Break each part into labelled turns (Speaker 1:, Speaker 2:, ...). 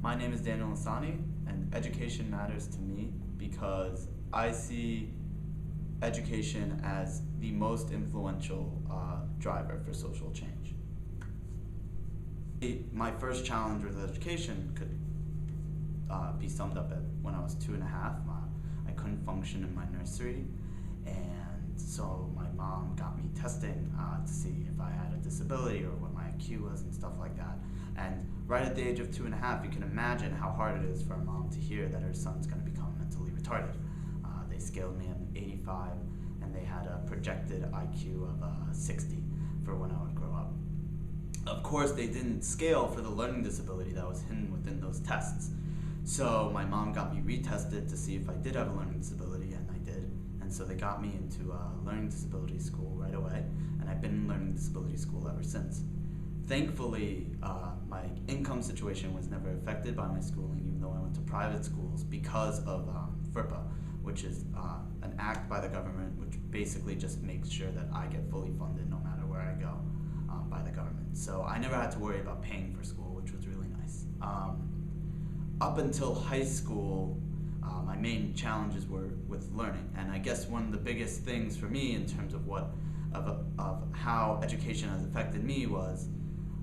Speaker 1: My name is Nissani, and education matters to me because I see education as the most influential driver for social change. My first challenge with education could be summed up at when I was 2.5. I couldn't function in my nursery, and so my mom got me testing to see if I had a disability or what my IQ was and stuff like that. And right at the age of 2.5, you can imagine how hard it is for a mom to hear that her son's going to become mentally retarded. They scaled me an 85, and they had a projected IQ of 60 for when I would grow up. Of course, they didn't scale for the learning disability that was hidden within those tests. So my mom got me retested to see if I did have a learning disability, and I did. And so they got me into learning disability school right away, and I've been in learning disability school ever since. Thankfully, my income situation was never affected by my schooling, even though I went to private schools, because of FERPA, which is an act by the government which basically just makes sure that I get fully funded no matter where I go by the government. So I never had to worry about paying for school, which was really nice. Up until high school, my main challenges were with learning, and I guess one of the biggest things for me in terms of how education has affected me was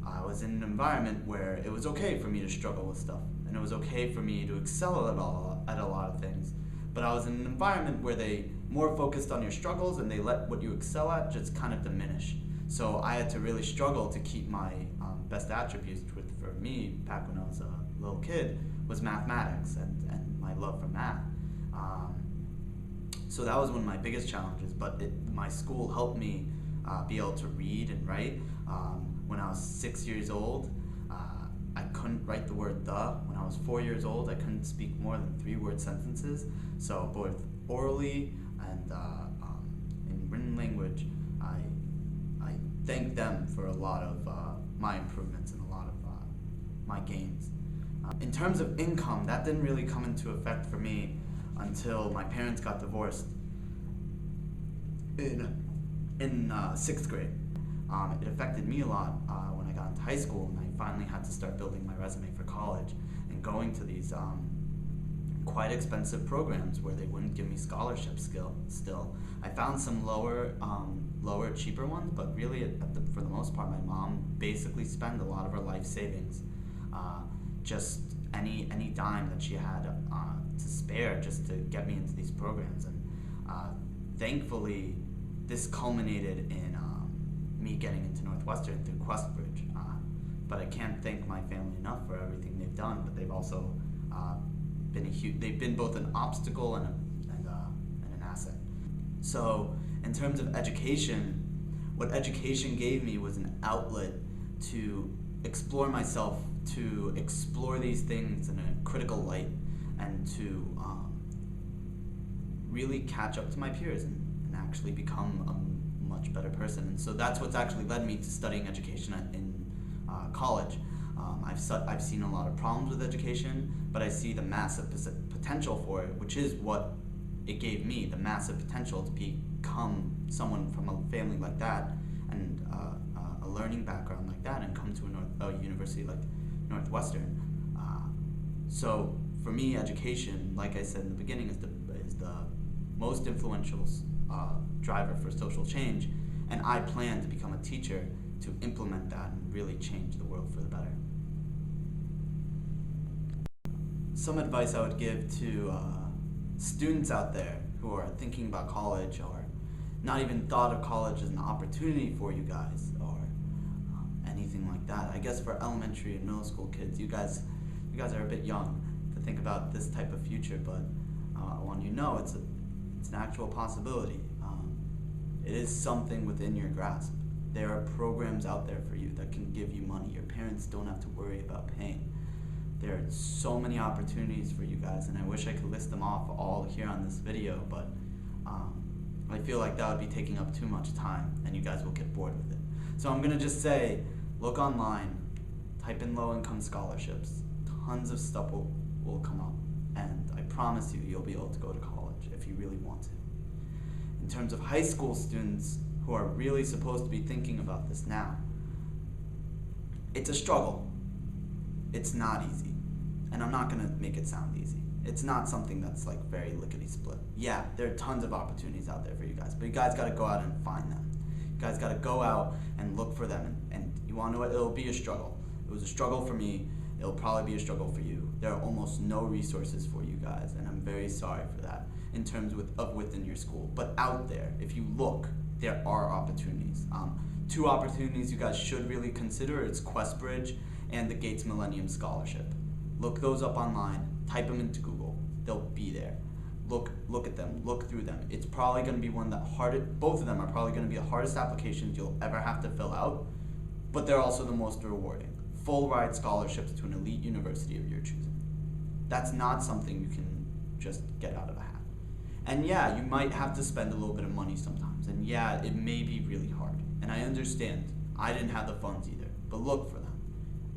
Speaker 1: I was in an environment where it was okay for me to struggle with stuff, and it was okay for me to excel at a lot of things, but I was in an environment where they more focused on your struggles and they let what you excel at just kind of diminish. So I had to really struggle to keep my best attributes, which for me, back when I was a little kid, was mathematics and my love for math. So that was one of my biggest challenges, but my school helped me be able to read and write. When I was 6 years old, I couldn't write the word "the." When I was 4 years old, I couldn't speak more than 3-word sentences. So both orally and in written language, I thank them for a lot of my improvements and a lot of my gains. In terms of income, that didn't really come into effect for me until my parents got divorced in 6th grade. It affected me a lot when I got into high school, and I finally had to start building my resume for college and going to these quite expensive programs where they wouldn't give me scholarships still. I found some lower, cheaper ones, but really, for the most part, my mom basically spent a lot of her life savings, just any dime that she had to spare just to get me into these programs. And thankfully, this culminated in me getting into Northwestern through Questbridge. But I can't thank my family enough for everything they've done, but they've also they've been both an obstacle and an asset. So in terms of education, what education gave me was an outlet to explore myself, to explore these things in a critical light, and to really catch up to my peers and actually become a much better person. And so that's what's actually led me to studying education in college. I've seen a lot of problems with education, but I see the massive potential for it, which is what it gave me, the massive potential to become someone from a family like that and a learning background like that, and come to a university like Northwestern. So for me, education, like I said in the beginning, is the most influential driver for social change, and I plan to become a teacher to implement that and really change the world for the better. Some advice I would give to students out there who are thinking about college, or not even thought of college as an opportunity for you guys, or anything like that. I guess for elementary and middle school kids, you guys are a bit young to think about this type of future, but I want you to know it's an actual possibility. It is something within your grasp. There are programs out there for you that can give you money. Your parents don't have to worry about paying. There are so many opportunities for you guys, and I wish I could list them off all here on this video, but I feel like that would be taking up too much time, and you guys will get bored with it. So I'm gonna just say, look online, type in low-income scholarships. Tons of stuff will come up, and I promise you'll be able to go to college if you really want to. In terms of high school students who are really supposed to be thinking about this now, it's a struggle. It's not easy. And I'm not gonna make it sound easy. It's not something that's like very lickety-split. Yeah, there are tons of opportunities out there for you guys, but you guys gotta go out and find them. You guys gotta go out and look for them, and you wanna know what? It'll be a struggle. It was a struggle for me. It'll probably be a struggle for you. There are almost no resources for you guys, and I'm very sorry for that in terms of within your school. But out there, if you look, there are opportunities. Two opportunities you guys should really consider. It's QuestBridge and the Gates Millennium Scholarship. Look those up online, type them into Google. They'll be there. Look at them, look through them. It's probably gonna be both of them are probably gonna be the hardest applications you'll ever have to fill out, but they're also the most rewarding. Full ride scholarships to an elite university of your choosing. That's not something you can just get out of a hat. And yeah, you might have to spend a little bit of money sometimes, and yeah, it may be really hard. And I understand, I didn't have the funds either, but look for them.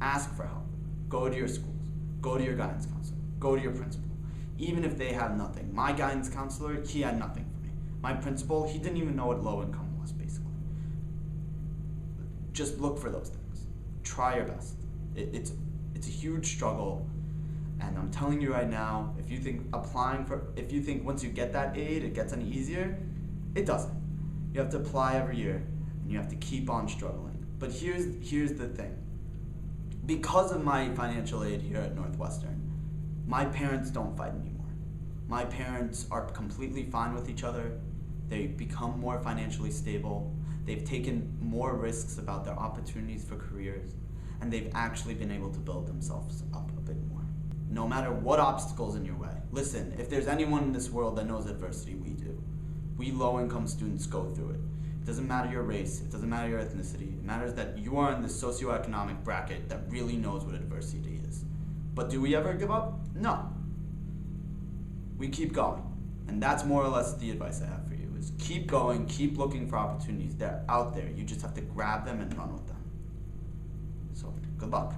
Speaker 1: Ask for help. Go to your schools. Go to your guidance counselor. Go to your principal. Even if they have nothing. My guidance counselor, he had nothing for me. My principal, he didn't even know what low income was, basically. Just look for those things. Try your best. It's a huge struggle, and I'm telling you right now, if you think once you get that aid, it gets any easier, it doesn't. You have to apply every year, and you have to keep on struggling. But here's the thing. Because of my financial aid here at Northwestern, my parents don't fight anymore. My parents are completely fine with each other. They've become more financially stable. They've taken more risks about their opportunities for careers, and they've actually been able to build themselves up a bit more. No matter what obstacles in your way. Listen, if there's anyone in this world that knows adversity, we do. We low-income students go through it. It doesn't matter your race, it doesn't matter your ethnicity. It matters that you are in this socioeconomic bracket that really knows what adversity is. But do we ever give up? No. We keep going. And that's more or less the advice I have for you, is keep going, keep looking for opportunities. They're out there. You just have to grab them and run with them. So, good luck.